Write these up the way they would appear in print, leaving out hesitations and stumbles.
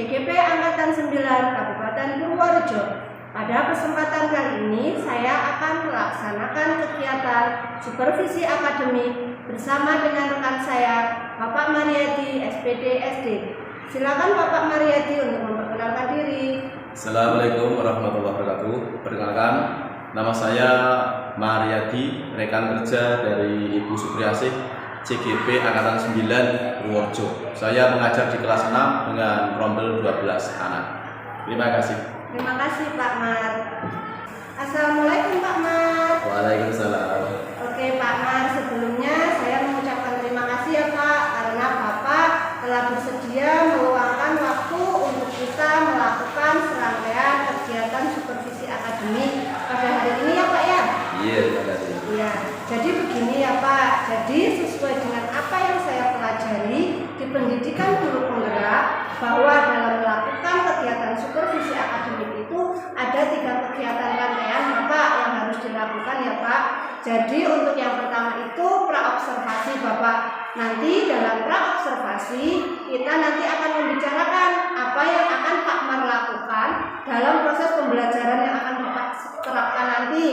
CGP Angkatan 9 Kabupaten Purworejo. Pada kesempatan kali ini saya akan melaksanakan kegiatan supervisi akademik bersama dengan rekan saya, Bapak Mariadi, SPD SD. Silakan Bapak Mariadi untuk memperkenalkan diri. Assalamualaikum warahmatullahi wabarakatuh. Perkenalkan, nama saya Mariadi, rekan kerja dari Ibu Supriyasih, CGP Angkatan 9 Purworejo. Saya mengajar di kelas 6 dengan rombel 12 anak. Terima kasih. Terima kasih Pak Mar. Assalamualaikum Pak Mar. Waalaikumsalam. Oke Pak Mar, sebelumnya saya mengucapkan terima kasih ya Pak, karena Bapak telah bersedia meluangkan waktu untuk kita melakukan serangkaian kegiatan supervisi akademik pada hari ini ya Pak ya. Iya, terima kasih. Ya, jadi begini ya Pak. Jadi sesuai dengan apa yang saya pelajari di pendidikan guru penggerak, bahwa dalam melakukan kegiatan supervisi akademik itu ada 3 kegiatan rangkaian Bapak yang harus dilakukan ya Pak. Jadi untuk yang pertama itu praobservasi Bapak. Nanti dalam praobservasi kita nanti akan membicarakan apa yang akan Pak Mar lakukan dalam proses pembelajaran yang akan Bapak terapkan nanti.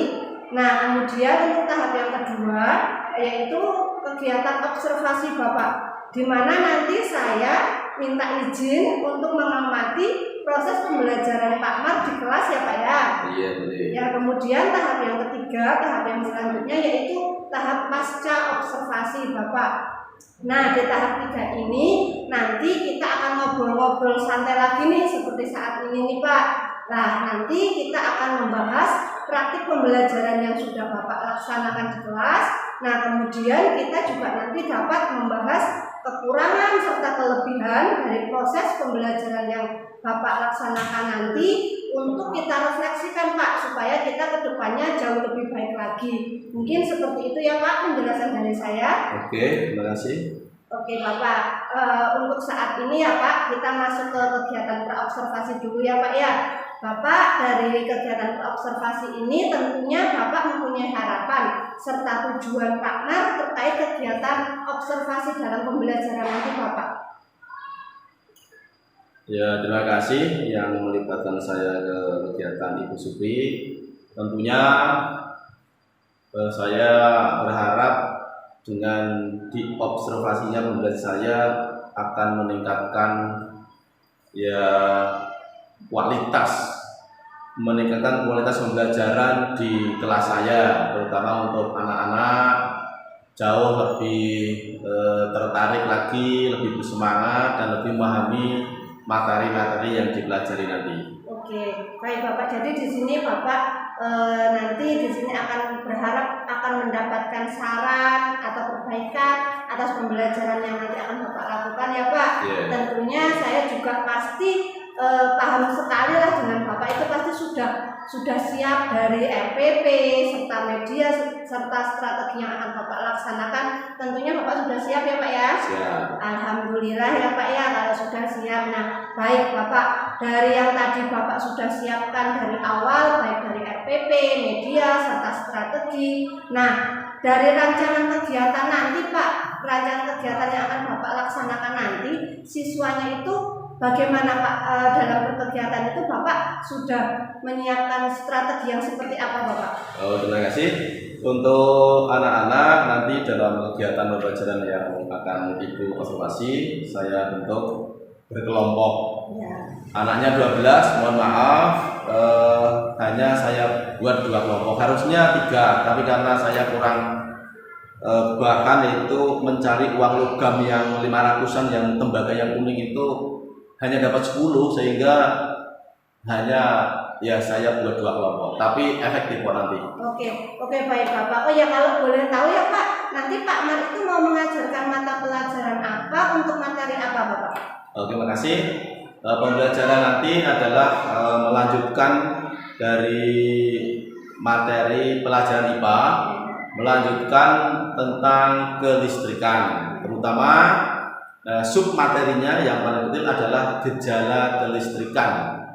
Nah, kemudian untuk tahap yang kedua yaitu kegiatan observasi Bapak, di mana nanti saya minta izin untuk mengamati proses pembelajaran Pak Mar di kelas ya Pak ya. Iya, boleh. Ya, kemudian tahap yang ketiga, tahap yang selanjutnya yaitu tahap pasca observasi Bapak. Nah, di tahap 3 ini nanti kita akan ngobrol-ngobrol santai lagi nih seperti saat ini nih Pak. Nah, nanti kita akan membahas praktik pembelajaran yang sudah Bapak laksanakan di kelas. Nah, kemudian kita juga nanti dapat membahas kekurangan serta kelebihan dari proses pembelajaran yang Bapak laksanakan nanti untuk kita refleksikan Pak, supaya kita ke depannya jauh lebih baik lagi. Mungkin seperti itu ya Pak penjelasan dari saya. Oke, terima kasih. Oke Bapak, untuk saat ini ya Pak, kita masuk ke kegiatan praobservasi dulu ya Pak ya. Bapak dari kegiatan praobservasi ini tentunya Bapak mempunyai harapan serta tujuan Pak Mar terkait kegiatan observasi dalam pembelajaran nanti Bapak. Ya, terima kasih yang melibatkan saya ke kegiatan Ibu Supri. Tentunya saya berharap dengan diobservasinya pembelajaran saya akan meningkatkan ya meningkatkan kualitas pembelajaran di kelas saya, terutama untuk anak-anak jauh lebih tertarik lagi, lebih bersemangat dan lebih memahami materi-materi yang dipelajari nanti. Oke, baik Bapak. Jadi di sini Bapak nanti di sini akan berharap akan mendapatkan saran atau perbaikan atas pembelajaran yang nanti akan Bapak lakukan ya Pak. Yeah. Tentunya saya juga pasti paham sekali lah dengan Bapak itu pasti sudah siap dari RPP serta media serta strategi yang akan Bapak laksanakan. Tentunya Bapak sudah siap ya Pak ya? Siap. Alhamdulillah ya Pak ya kalau sudah siap. Nah, baik Bapak, dari yang tadi Bapak sudah siapkan dari awal, baik dari RPP, media serta strategi. Nah, dari rancangan kegiatan nanti Pak, rancangan kegiatan yang akan Bapak laksanakan nanti, siswanya itu bagaimana Pak dalam berkegiatan itu Bapak sudah menyiapkan strategi yang seperti apa Bapak? Oh, terima kasih. Untuk anak-anak nanti dalam kegiatan pembelajaran yang akan Ibu observasi, saya bentuk berkelompok. Ya. Anaknya 12, mohon maaf, hanya saya buat 2 kelompok. Harusnya 3, tapi karena saya kurang bahkan itu mencari uang logam yang 500-an yang tembaga yang kuning itu hanya dapat 10, sehingga hanya ya saya buat 2 kelompok, tapi efektif kok nanti. Oke baik Bapak. Oh ya, kalau boleh tahu ya Pak, nanti Pak Mar itu mau mengajarkan mata pelajaran apa untuk materi apa Bapak? Oke, terima kasih. Pembelajaran nanti adalah melanjutkan dari materi pelajaran IPA, melanjutkan tentang kelistrikan, terutama sub materinya yang paling penting adalah gejala kelistrikan.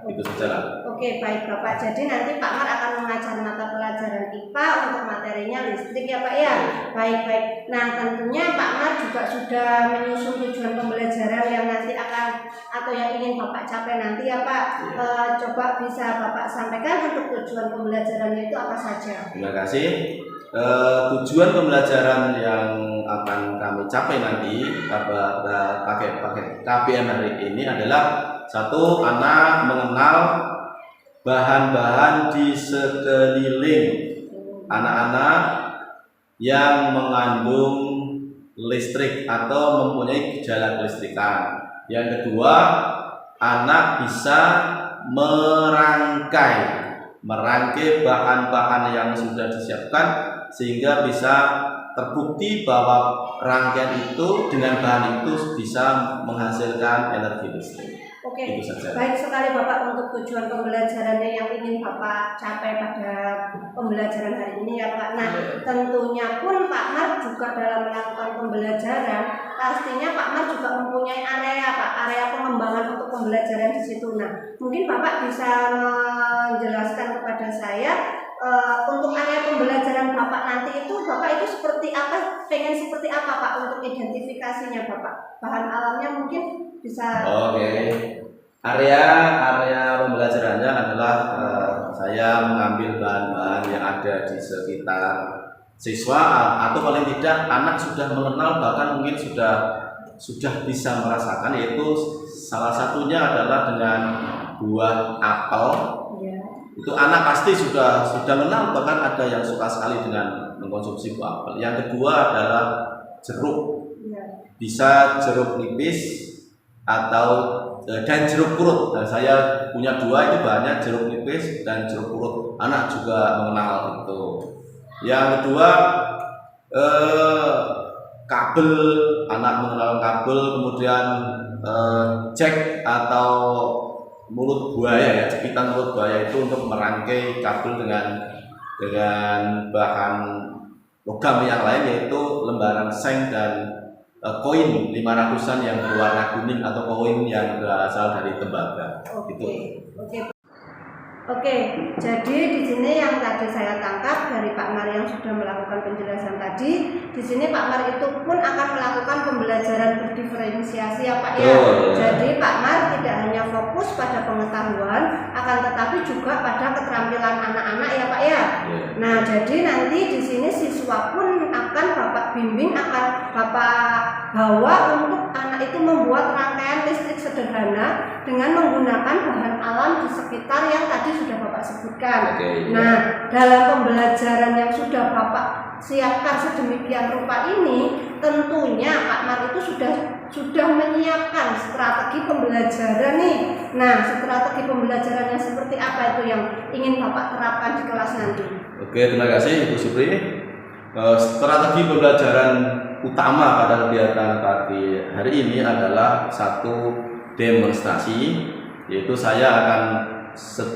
Itu saja. Oke, baik Bapak. Jadi nanti Pak Mar akan mengajar mata pelajaran IPA untuk materinya listrik ya Pak ya. Baik. Nah tentunya Pak Mar juga sudah menyusun tujuan pembelajaran yang nanti akan atau yang ingin Bapak capai nanti ya Pak. Coba bisa Bapak sampaikan untuk tujuan pembelajarannya itu apa saja. Terima kasih. Tujuan pembelajaran yang akan kami capai nanti pada paket KBM hari ini adalah satu, anak mengenal bahan-bahan di sekeliling anak-anak yang mengandung listrik atau mempunyai gejala kelistrikan. Yang kedua, anak bisa merangkai bahan-bahan yang sudah disiapkan sehingga bisa terbukti bahwa rangkaian itu dengan bahan itu bisa menghasilkan energi listrik. Oke, itu saja. Baik sekali Bapak untuk tujuan pembelajarannya yang ingin Bapak capai pada pembelajaran hari ini ya Pak. Nah tentunya pun Pak Mar juga dalam melakukan pembelajaran pastinya Pak Mar juga mempunyai area pengembangan untuk pembelajaran di situ. Nah mungkin Bapak bisa menjelaskan kepada saya untuk area pembelajaran Bapak nanti itu Bapak itu seperti apa, pengen seperti apa Pak untuk identifikasinya Bapak, bahan alamnya mungkin bisa. Area pembelajarannya adalah saya mengambil bahan-bahan yang ada di sekitar siswa atau paling tidak anak sudah mengenal, bahkan mungkin sudah bisa merasakan, yaitu salah satunya adalah dengan buah apel. Itu anak pasti sudah kenal, bahkan ada yang suka sekali dengan mengkonsumsi buah apel. Yang kedua adalah jeruk, bisa jeruk nipis dan jeruk purut. Dan saya punya dua, itu bahannya jeruk nipis dan jeruk purut. Anak juga mengenal itu. Yang kedua kabel, anak mengenal kabel, kemudian jack atau mulut buaya ya, jepitan mulut buaya itu untuk merangkai kabel dengan bahan logam yang lain, yaitu lembaran seng dan koin 500-an yang berwarna kuning atau koin yang berasal dari tembaga. Oke, jadi di sini yang tadi saya tangkap dari Pak Mar yang sudah melakukan penjelasan tadi, di sini Pak Mar itu pun akan melakukan pembelajaran berdiferensiasi ya Pak ya. Jadi Pak Mar tidak hanya fokus pada pengetahuan, akan tetapi juga pada keterampilan anak-anak ya Pak ya. Nah, jadi nanti di sini siswa pun akan Bapak bimbing, akan Bapak bawa untuk anak itu membuat rangkaian listrik sederhana dengan menggunakan bahan alam di sekitar yang tadi sudah Bapak sebutkan. Nah, dalam pembelajaran yang sudah Bapak siapkan sedemikian rupa ini, tentunya Pak Mar itu sudah menyiapkan strategi pembelajaran nih. Nah, strategi pembelajarannya seperti apa itu yang ingin Bapak terapkan di kelas nanti? Terima kasih Ibu Supri. Strategi pembelajaran utama pada kegiatan pagi hari ini adalah satu, demonstrasi, yaitu saya akan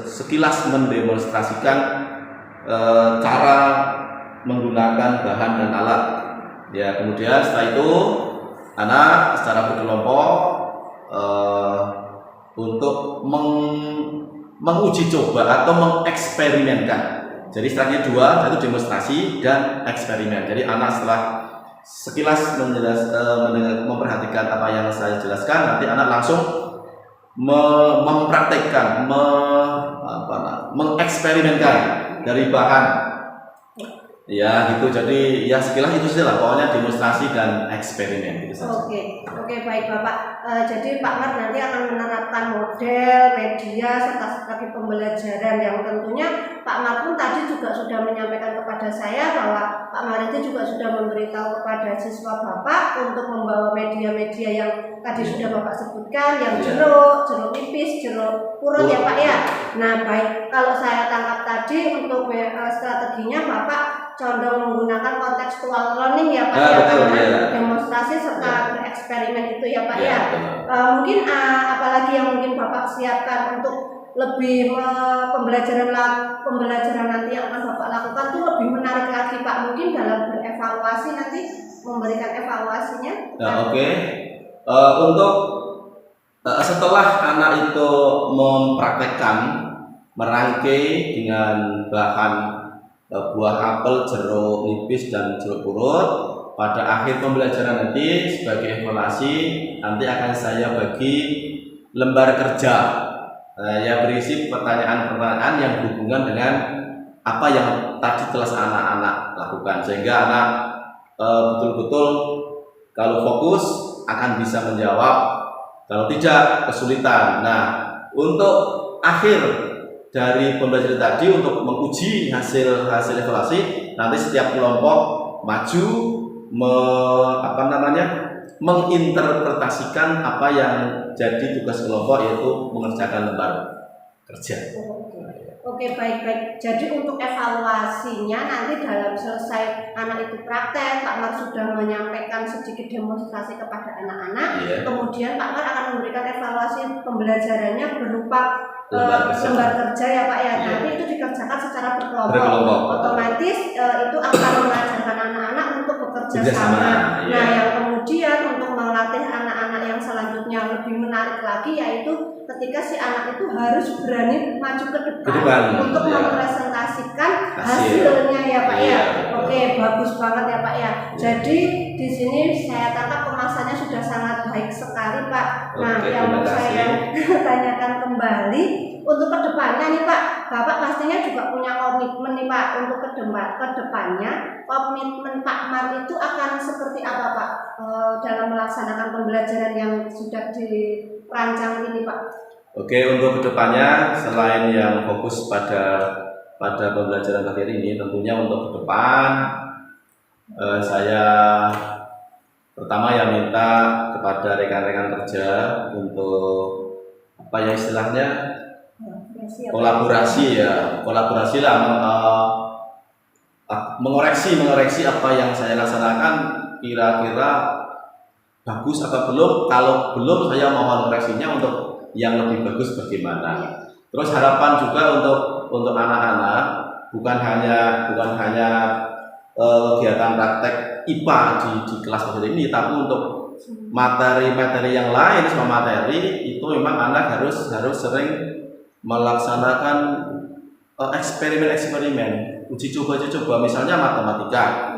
sekilas mendemonstrasikan cara menggunakan bahan dan alat. Ya, kemudian setelah itu anak secara berkelompok untuk menguji coba atau mengeksperimenkan. Jadi strategi dua, yaitu demonstrasi dan eksperimen. Jadi anak setelah sekilas memperhatikan apa yang saya jelaskan, nanti anak langsung mempraktekkan, mengeksperimenkan dari bahan. Ya gitu, jadi ya sekilas itu saja lah, pokoknya demonstrasi dan eksperimen gitu saja. Oke, baik Bapak. Jadi Pak Mar nanti akan menerapkan model, media, serta strategi pembelajaran yang tentunya Pak Mar pun tadi juga sudah menyampaikan kepada saya bahwa Pak Mar itu juga sudah memberitahu kepada siswa Bapak untuk membawa media-media yang tadi sudah Bapak sebutkan, yang jeruk nipis, jeruk purut ya Pak ya. Nah baik, kalau saya tangkap tadi untuk strateginya Bapak condong menggunakan kontekstual learning ya Pak ya, karena demonstrasi serta bereksperimen itu ya Pak ya. Mungkin apalagi yang mungkin Bapak siapkan untuk lebih pembelajaran nanti yang akan Bapak lakukan itu lebih menarik lagi Pak, mungkin dalam berevaluasi nanti memberikan evaluasinya. Untuk setelah anak itu merangkai dengan bahan buah apel, jeruk nipis dan jeruk purut. Pada akhir pembelajaran nanti sebagai evaluasi nanti akan saya bagi lembar kerja yang berisi pertanyaan-pertanyaan yang berhubungan dengan apa yang tadi telah anak-anak lakukan, sehingga anak betul-betul kalau fokus akan bisa menjawab, kalau tidak kesulitan. Nah, untuk akhir dari pembelajaran tadi untuk menguji hasil evaluasi, nanti setiap kelompok maju menginterpretasikan apa yang jadi tugas kelompok, yaitu mengerjakan lembar kerja. Oke, baik. Jadi untuk evaluasinya nanti dalam selesai anak itu praktek, Pak Mar sudah menyampaikan sedikit demonstrasi kepada anak-anak. Kemudian Pak Mar akan memberikan evaluasi pembelajarannya berupa lembar kerja ya Pak ya. Nanti itu dikerjakan secara berkelompok. Otomatis itu akan mengajarkan anak-anak untuk bekerja sama. Nah, yang kemudian untuk melatih anak-anak yang selanjutnya lebih menarik lagi, yaitu ketika si anak itu harus berani maju ke depan untuk mempresentasikan hasilnya ya Pak ya. Oke, bagus banget ya Pak ya. Jadi di sini saya tangkap kemasannya sudah sangat baik sekali Pak. Nah, yang mau saya tanyakan kembali untuk kedepannya nih Pak, Bapak pastinya juga punya komitmen nih Pak untuk kedepannya. Komitmen Pak Mar itu akan seperti apa Pak dalam melaksanakan pembelajaran yang sudah dirancang ini Pak? Oke, untuk kedepannya selain yang fokus pada pembelajaran materi ini, tentunya untuk ke depan saya pertama yang minta kepada rekan-rekan kerja untuk apa ya istilahnya kolaborasi lah, mengoreksi apa yang saya laksanakan kira-kira bagus atau belum. Kalau belum, saya mohon koreksinya untuk yang lebih bagus bagaimana. Terus harapan juga untuk anak-anak bukan hanya kegiatan praktek IPA di kelas materi ini, tapi untuk materi-materi yang lain, semua materi itu memang anak harus sering melaksanakan eksperimen, uji coba, misalnya matematika.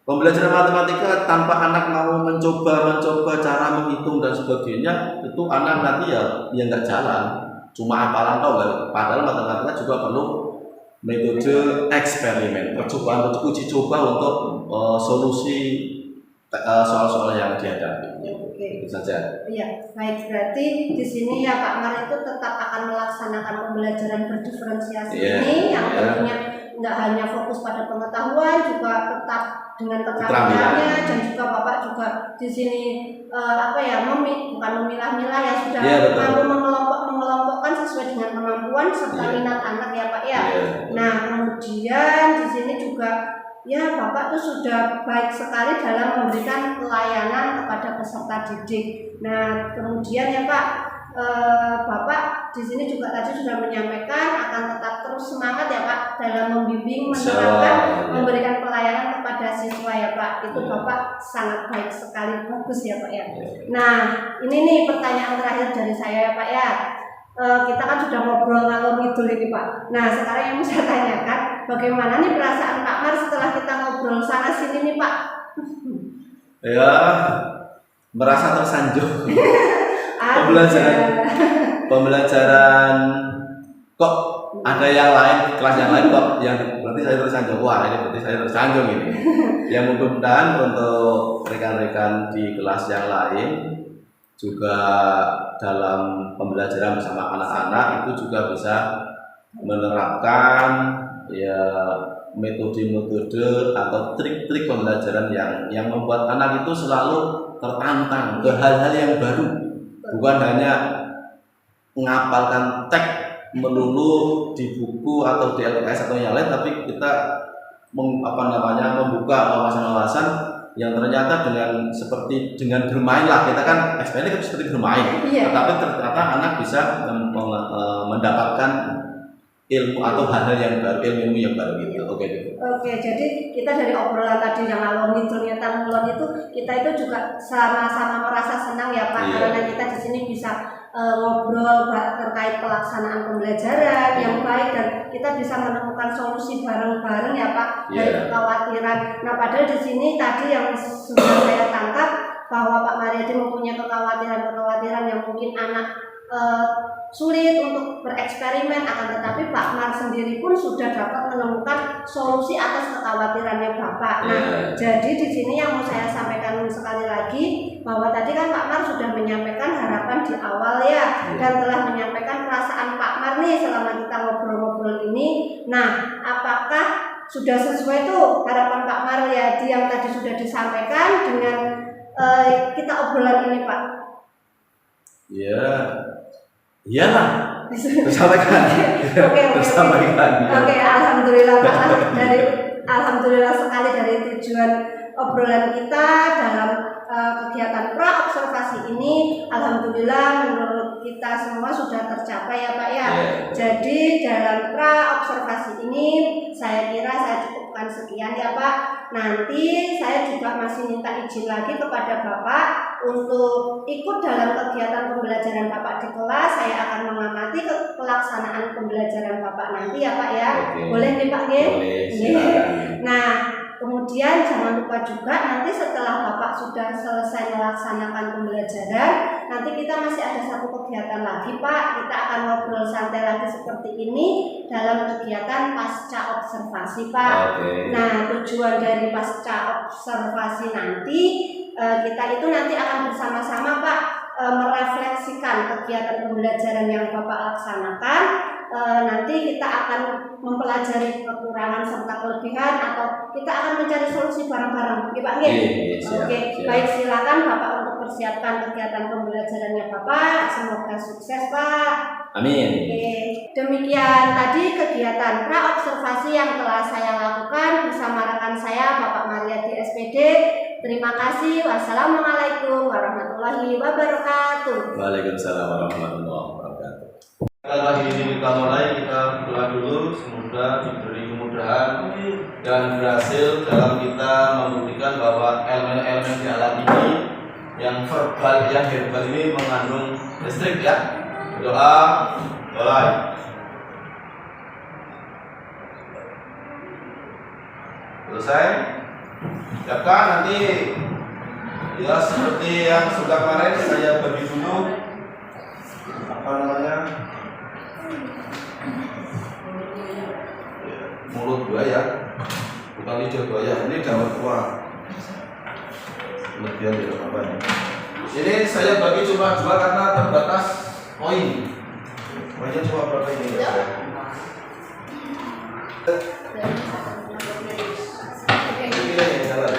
Pembelajaran matematika tanpa anak mau mencoba cara menghitung dan sebagainya, itu anak nanti ya nggak jalan, cuma hafalan toh. Padahal matematika juga perlu metode eksperimen, percobaan, uji coba untuk solusi soal-soal yang dihadapi. Oke. Itu saja. Iya, baik. Berarti di sini ya Pak Mar itu tetap akan melaksanakan pembelajaran berdiferensiasi ini, yang tentunya nggak hanya fokus pada pengetahuan, juga tetap dengan keterampilannya, dan juga Bapak juga di sini bukan memilah-milah ya, sudah mampu mengelompokkan sesuai dengan kemampuan serta minat anak ya Pak ya. Nah, kemudian di sini juga ya Bapak tuh sudah baik sekali dalam memberikan pelayanan kepada peserta didik. Nah, kemudian ya Pak, Bapak di sini juga tadi sudah menyampaikan akan tetap terus semangat ya Pak dalam membimbing, menerapkan, memberikan pelayanan kepada siswa ya Pak. Itu Bapak sangat baik sekali, bagus ya Pak ya. Nah, ini nih pertanyaan terakhir dari saya ya Pak ya. Kita kan sudah ngobrol ngalor ngidul ini Pak. Nah, sekarang yang mau saya tanyakan, bagaimana nih perasaan Pak Mar setelah kita ngobrol sana sini nih Pak? Ya, merasa tersanjung. Pembelajaran kok ada yang lain, kelas yang lain kok yang berarti saya tersanjung. Wah, ini berarti saya tersanjung ini. Yang mudah-mudahan untuk rekan-rekan di kelas yang lain juga dalam pembelajaran bersama anak-anak itu juga bisa menerapkan ya metode-metode atau trik-trik pembelajaran yang membuat anak itu selalu tertantang ke hal-hal yang baru, bukan hanya menghafalkan teks melulu di buku atau di LKS atau yang lain, tapi kita membuka wawasan-wawasan yang ternyata dengan bermain lah, kita kan eksperimen seperti bermain, tetapi ternyata anak bisa mendapatkan ilmu atau hal-hal yang baru, ilmu yang baru gitu. Oke, jadi kita dari obrolan tadi yang alur ngidulnya Tarmulon itu, kita itu juga sama-sama merasa senang ya Pak, karena kita di sini bisa ngobrol terkait pelaksanaan pembelajaran yang baik dan kita bisa menemukan solusi bareng-bareng ya Pak dari kekhawatiran. Nah padahal di sini tadi yang sudah saya tangkap bahwa Pak Mariadi mempunyai kekhawatiran yang mungkin anak sulit untuk bereksperimen, akan tetapi Pak Mar sendiri pun sudah dapat menemukan solusi atas kekhawatirannya Bapak. Nah, jadi di sini yang mau saya sampaikan sekali lagi bahwa tadi kan Pak Mar sudah menyampaikan harapan di awal ya, dan telah menyampaikan perasaan Pak Mar nih selama kita ngobrol-ngobrol ini. Nah, apakah sudah sesuai tuh harapan Pak Mariadi yang tadi sudah disampaikan dengan kita obrolan ini Pak? Ya. Iyalah, tersampaikan. Oke, alhamdulillah Pak. Alhamdulillah sekali dari tujuan obrolan kita dalam kegiatan pra observasi ini. Alhamdulillah menurut kita semua sudah tercapai ya Pak ya. Jadi dalam pra observasi ini saya kira saya cukupkan sekian ya Pak. Nanti saya juga masih minta izin lagi kepada Bapak untuk ikut dalam kegiatan pembelajaran Bapak di kelas. Saya akan mengamati pelaksanaan pembelajaran Bapak nanti ya Pak ya. Boleh nih Pak ya? Boleh. Nah, kemudian jangan lupa juga nanti setelah Bapak sudah selesai melaksanakan pembelajaran, nanti kita masih ada satu kegiatan lagi Pak. Kita akan ngobrol santai lagi seperti ini dalam kegiatan pasca observasi Pak. Nah, tujuan dari pasca observasi nanti kita itu nanti akan bersama-sama Pak merefleksikan kegiatan pembelajaran yang Bapak laksanakan. Nanti kita akan mempelajari kekurangan serta kelebihan atau kita akan mencari solusi bareng-bareng. Oke Pak? Oke, baik silakan Bapak untuk persiapkan kegiatan pembelajarannya Bapak. Semoga sukses Pak. Amin. Oke, demikian tadi kegiatan pra observasi yang telah saya lakukan bersama rekan saya Bapak Mariadi SPD. Terima kasih. Wassalamualaikum warahmatullahi wabarakatuh. Waalaikumsalam warahmatullahi wabarakatuh. Lagi ini kita mulai, kita berdoa dulu semoga diberi kemudahan dan berhasil dalam kita membuktikan bahwa elemen-elemen di alat ini yang verbal, yang verbal ini mengandung listrik ya. Doa mulai. Selesai. Siapkan nanti ya seperti yang sudah kemarin saya bagi dulu apa namanya mulut buaya, bukan lidah buaya. Ini gambar tua. Kemudian tidak apa ini. Ini saya bagi cuma dua karena terbatas poin. Poinnya cuma berapa ini? Ya? Ini yang salah.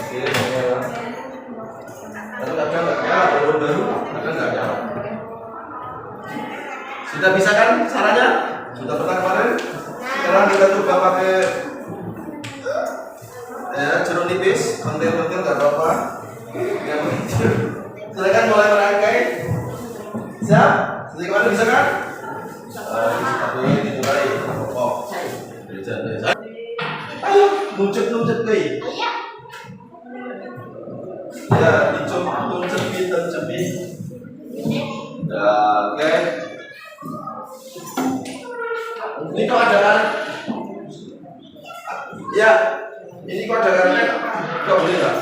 Ini yang salah. Lalu ada nggak nyala baru-baru? Ada nggak nyala? Sudah bisa kan caranya? Sudah pernah kemarin? Sekarang kita coba pakai jeruk nipis, pentil-pentil nggak apa-apa. Silakan mulai merangkai. Siap? Gimana bisa kan? Satu ini dimulai. Oh, ayo, nuncep deh. Ya, nuncep. Ya, oke. Ini kok ada kan? Ya, ini kok ada kan? Kok boleh nggak?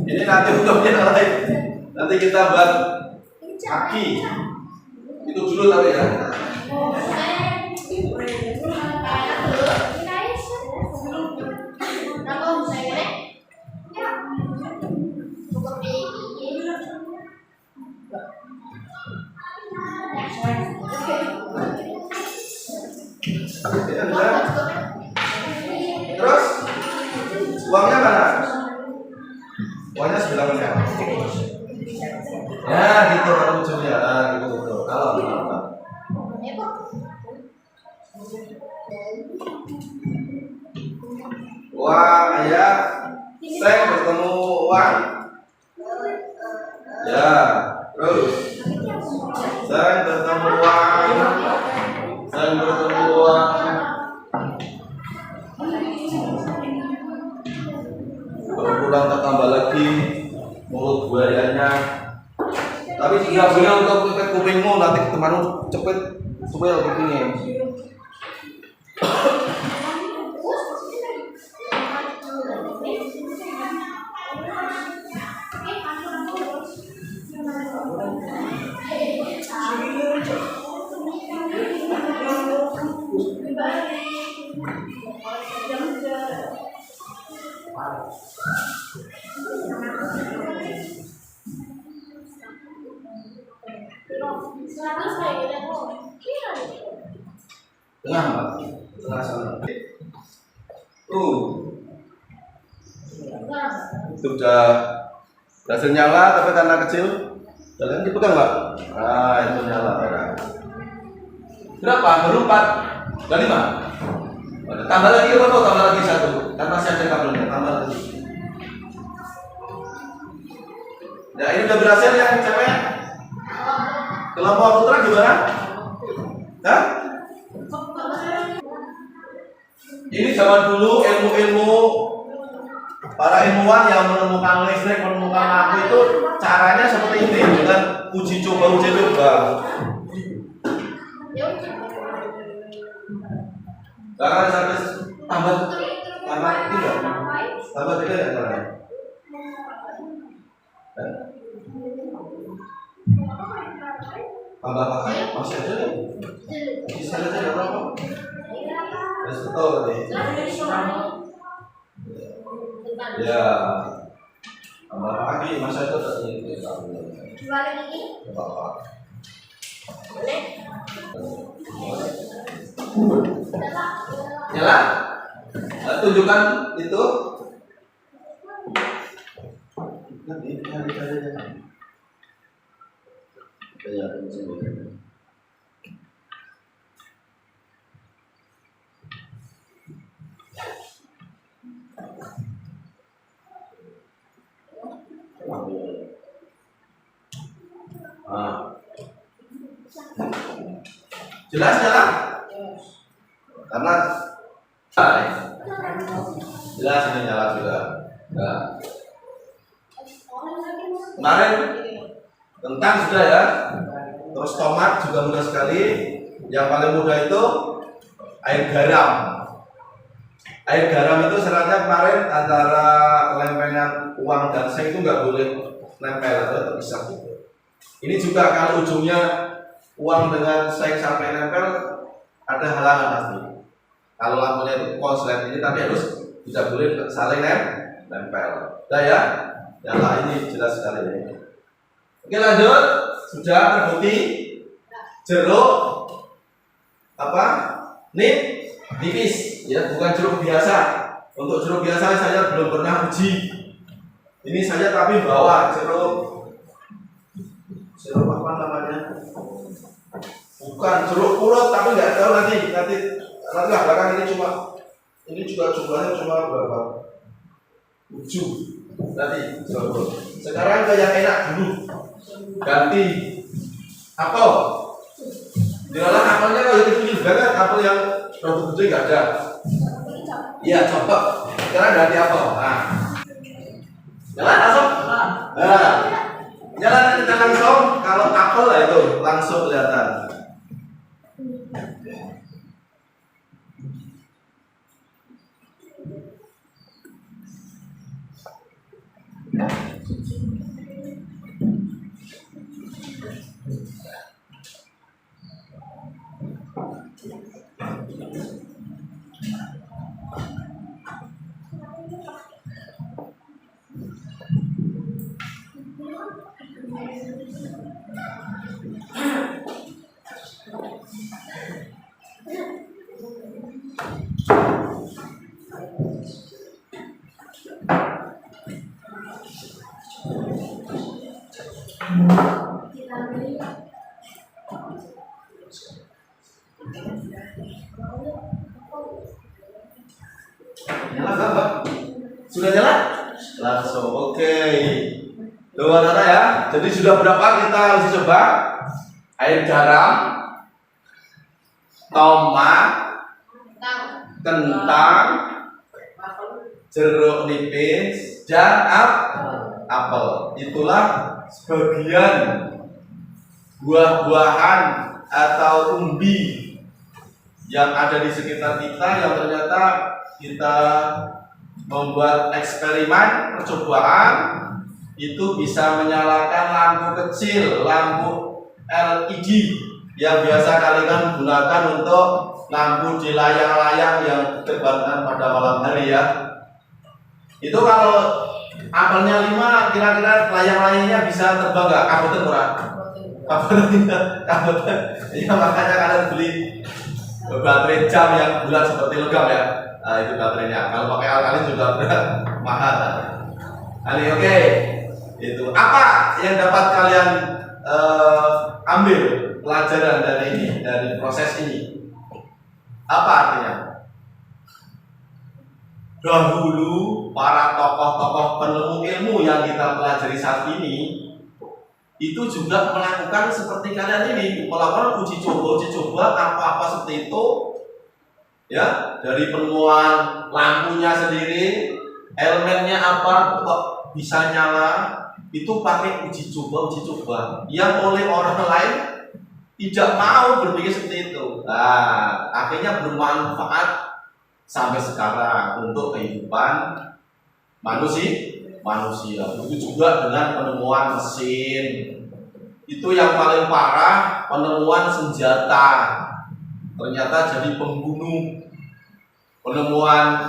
Ini nanti untuk yang lain. Nanti kita buat kaki. Itu dulu tapi ya. Terus uangnya mana? Uangnya sebelah mana? Ya gitu kan ujungnya, gitu. Kalau uang ya, saya bertemu uang. Ya, terus saya bertemu uang. Berkurang tak tambah lagi. mulut buayanya. Tapi tidak boleh untuk pipet kupingmu, nanti temanmu cepet supaya kupingnya. Tengah Mbak, tengah sana. Itu udah berhasil nyala, tapi karena kecil. Kalian dipegang Mbak. Ah, itu nyala. Berapa? Baru 4 dan 5. Tambah lagi apa? Tambah lagi 1. Kan masih ada kabelnya. Tambah lagi. Ya ini udah berhasil yang cewek. Kelompok putra gimana? Hah? Ini zaman dulu ilmu-ilmu para ilmuwan yang menemukan listrik, menemukan lampu itu caranya seperti ini dengan uji coba. Sekarang sampai tambah 3 ya caranya. Tambah apa? Masih ada nih. Bisa aja ya berapa? Betul nih. Ya. Tambah lagi masih ada tadi. Dua lagi. Apa? Boleh. Nyala? Tunjukkan itu. Nanti cari. Ya, jelas jalan? Karena jelas ini nyala sudah. Nah. Kemarin tentang sudah ya. Terus tomat juga mudah sekali. Yang paling mudah itu air garam. Air garam itu syaratnya kemarin antara lempengan uang dan seng itu nggak boleh nempel atau terpisah gitu. Ini juga kalau ujungnya uang dengan seng sampai nempel ada halangan pasti. Kalau lampunya itu konslet ini tapi harus tidak boleh saling nempel. Nah ya, nyala ini jelas sekali ya. Oke lanjut, sudah terbukti jeruk apa? Nipis ya, bukan jeruk biasa. Untuk jeruk biasa saya belum pernah uji. Ini saya tapi bawa jeruk apa namanya? Bukan jeruk purut tapi nggak tahu nanti lah belakang ini juga jumlahnya cuma berapa? 7 nanti coba. Sekarang ke yang enak dulu. Ganti apel. Dilalah apelnya kalau kecil banget, apel yang produk gede nggak ada. Iya coba. Sekarang ganti apel. Nah, jalan langsung. Nah, jalan kita langsung. Kalau apel lah itu langsung kelihatan. Nyala nggak, Mbak? Sudah nyala? Langsung, oke. Tuh anak ya. Jadi sudah berapa kita harus coba? Air garam, tomat, kentang, jeruk nipis, dan apel. apel. Itulah sebagian buah-buahan atau umbi yang ada di sekitar kita yang ternyata kita membuat eksperimen percobaan itu bisa menyalakan lampu kecil, lampu LED yang biasa kalian gunakan untuk lampu di layang-layang yang diterbangkan pada malam hari ya. Itu kalau apelnya 5, kira-kira layang-layangnya bisa terbang nggak? Kabutnya murah. Kabutnya. Ya makanya kalian beli baterai jam yang bulat seperti logam ya. Nah, itu baterainya. Kalau pakai alkalin juga berat mahal. Oke. Itu apa yang dapat kalian ambil pelajaran dari ini, dari proses ini? Apa artinya? Dahulu para tokoh-tokoh penemu ilmu yang kita pelajari saat ini itu juga melakukan seperti kalian ini, melakukan uji coba apa-apa seperti itu ya, dari penemuan lampunya sendiri, elemennya apa kok bisa nyala, itu pakai uji coba yang oleh orang lain tidak mau berpikir seperti itu. Nah, akhirnya bermanfaat sampai sekarang untuk kehidupan manusia. Begitu juga dengan penemuan mesin. Itu yang paling parah, penemuan senjata. Ternyata jadi pembunuh. Penemuan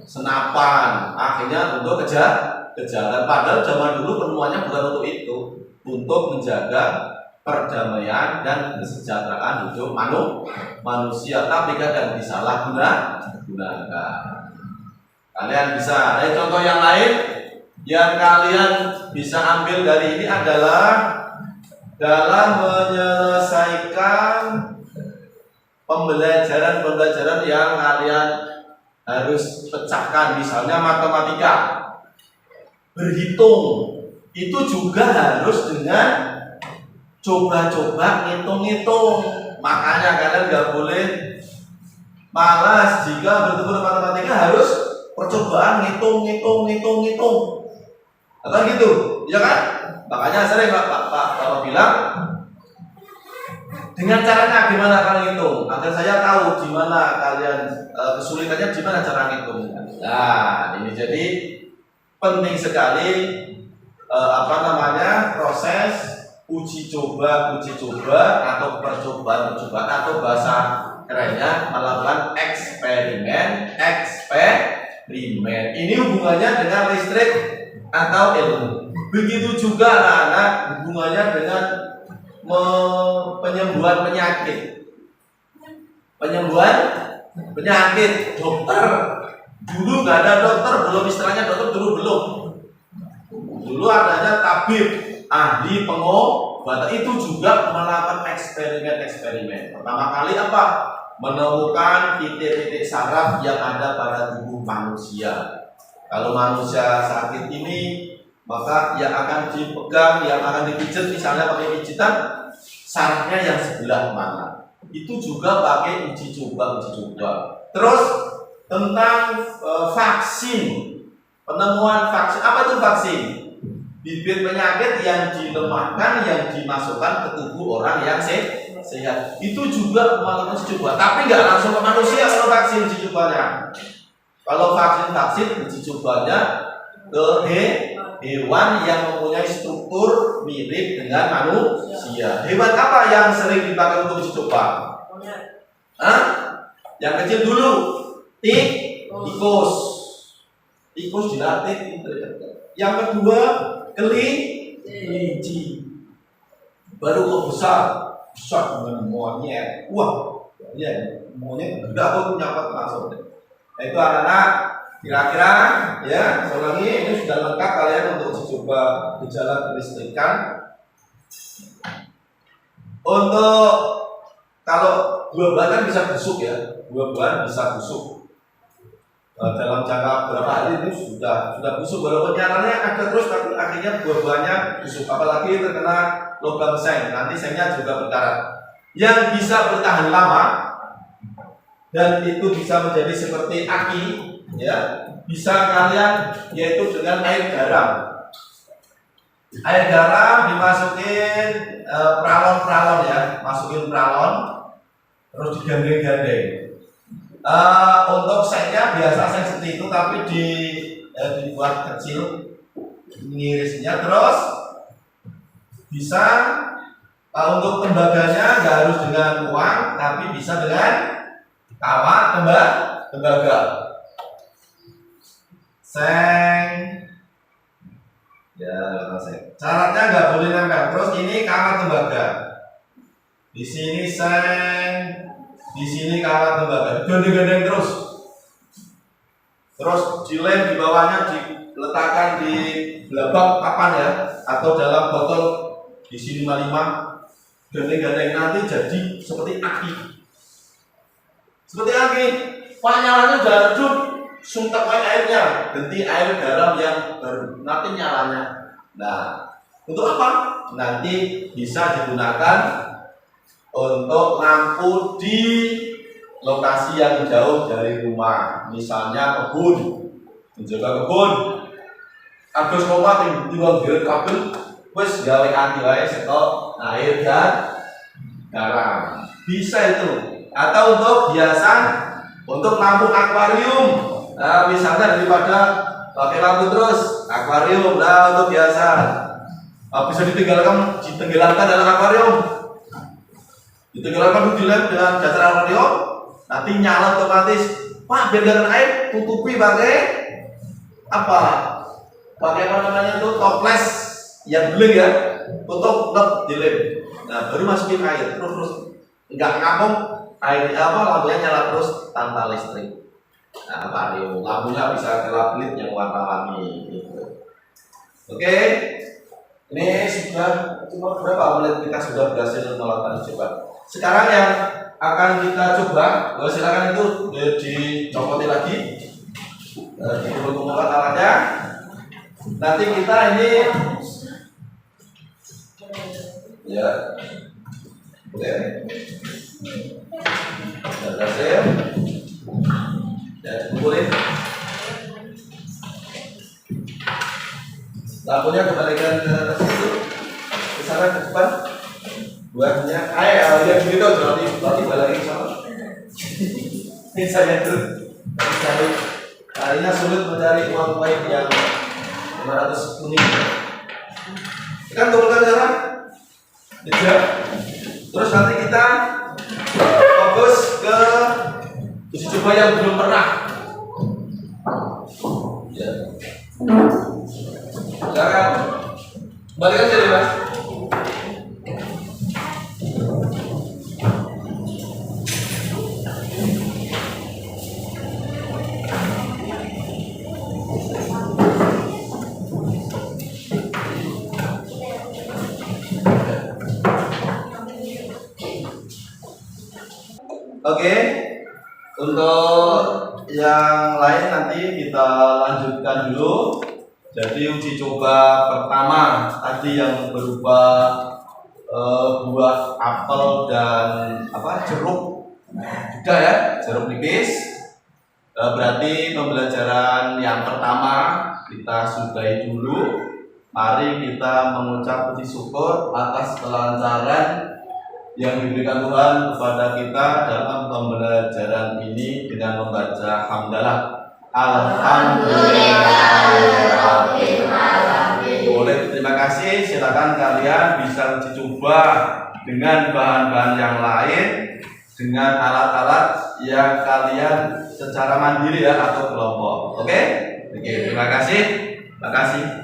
senapan, akhirnya untuk kejaran. Padahal zaman dulu penemuannya bukan untuk itu, untuk menjaga perdamaian dan kesejahteraan hidup manusia, tapi kadang disalahgunakan. Kalian bisa, contoh yang lain yang kalian bisa ambil dari ini adalah dalam menyelesaikan pembelajaran yang kalian harus pecahkan, misalnya matematika, berhitung, itu juga harus dengan coba-coba ngitung-ngitung. Makanya kalian nggak boleh malas jika bertemu dengan matematika, harus percobaan ngitung. Atau gitu, ya kan? Makanya sering Bapak bilang, dengan caranya gimana kalian ngitung? Agar saya tahu gimana kalian kesulitannya, gimana cara ngitung. Nah, ini jadi penting sekali proses uji coba atau percobaan atau bahasa kerennya melakukan eksperimen. Ini hubungannya dengan listrik atau ilmu. Begitu juga anak-anak hubungannya dengan penyembuhan penyakit. Dokter dulu nggak ada dokter, belum istilahnya dokter dulu. Dulu adanya tabib, ahli pengobatan, itu juga melakukan eksperimen. Pertama kali apa? Menemukan titik-titik saraf yang ada pada tubuh manusia. Kalau manusia sakit ini, maka yang akan dipegang, yang akan dipijat, misalnya pakai pijitan, sarafnya yang sebelah mana. Itu juga pakai uji coba. Terus tentang vaksin, penemuan vaksin. Apa itu vaksin? Bibit penyakit yang dilemahkan, yang dimasukkan ke tubuh orang yang sehat. Itu juga melakukan uji coba, tapi nggak langsung ke manusia kalau vaksin uji cobanya. Kalau vaksin uji cobanya ke hewan yang mempunyai struktur mirip dengan manusia. Hewan apa yang sering dipakai untuk uji coba? Yang kecil dulu, tikus dilatih. Yang kedua, kelinci. Baru kok besar dengan monyet. Wah, ya monyet udah aku nyapat langsung. Itu anak-anak kira-kira ya, soalnya ini sudah lengkap kalian untuk uji coba gejala kelistrikan. Untuk kalau buah-buahan kan bisa busuk ya, dalam jangka berapa hari ini sudah busuk, walaupun nyalanya ada terus, tapi akhirnya buah-buahnya busuk. Apalagi terkena logam seng, nanti sengnya juga berkarat. Yang bisa bertahan lama dan itu bisa menjadi seperti aki, ya, bisa kalian yaitu dengan air garam. Air garam dimasukin pralon-pralon ya, masukin pralon, terus digandeng-gandeng. Untuk setnya biasa set seperti itu, tapi dibuat kecil ngirisnya. Terus bisa untuk tembaganya nggak harus dengan uang, tapi bisa dengan kawat tembaga. Seng. Ya, syaratnya nggak boleh nempel. Terus ini kawat tembaga. Di sini seng, di sini kawat tembaga. Gandeng-gandeng terus. Terus dilem di bawahnya, diletakkan di gelabang papan ya, atau dalam botol di sini 55. Gandeng-gandeng nanti jadi seperti aki. Seperti aki. Pak nyalanya udah redup. Suntak airnya, ganti air garam yang baru, nanti nyalanya. Nah, untuk apa? Nanti bisa digunakan untuk lampu di lokasi yang jauh dari rumah, misalnya kebun, menjaga kebun. Agus koma timbang giret kabel, wes gawe aki wae setok air dan garam. Bisa itu. Atau untuk hiasan, untuk lampu akuarium. Nah, misalnya daripada pakai lampu terus akuarium, nah untuk biasa bisa ditenggelamkan dalam akuarium, ditenggelamkan dilem dengan dasar akuarium, nanti nyala otomatis. Pak, biar gak air, tutupi pakai apa? Pakai apa namanya itu, toples yang beling ya, tutup lep dilem. Nah, baru masukin air terus nggak ngapung air lampunya nyala terus tanpa listrik. Nah, akuarium lampunya bisa gelap-gelip yang warna-warni gitu. Oke, ini sudah cuma berapa menit kita sudah berhasil melakukan coba. Sekarang yang akan kita coba, silakan itu dicopotin lagi, dikumpulkan alatnya. Nanti kita ini ya, oke, sudah berhasil. Ya, kumpulin. Lampunya kembalikan ke situ, ke sana ke depan. Buatnya, lihat begitu, nanti balik ke sana. Ini saya tuh mencari, kalinya sulit mencari uang baik yang 500 kuning. Kan kumpulkan sana, dijak. Terus nanti kita fokus ke uji coba yang belum pernah. Ya. Silakan. Balikan jadi Mas. Oke. Untuk yang lain nanti kita lanjutkan dulu. Jadi uji coba pertama tadi yang berupa buah apel dan jeruk juga ya, jeruk nipis. Berarti pembelajaran yang pertama kita sudahi dulu. Mari kita mengucap puji syukur atas kelancaran yang diberikan Tuhan kepada kita dalam pembelajaran ini dengan membaca hamdalah. Alhamdulillahirobbilalamin. Boleh, terima kasih. Silakan kalian bisa uji coba dengan bahan-bahan yang lain, dengan alat-alat yang kalian secara mandiri ya atau kelompok. Oke, terima kasih. Terima kasih.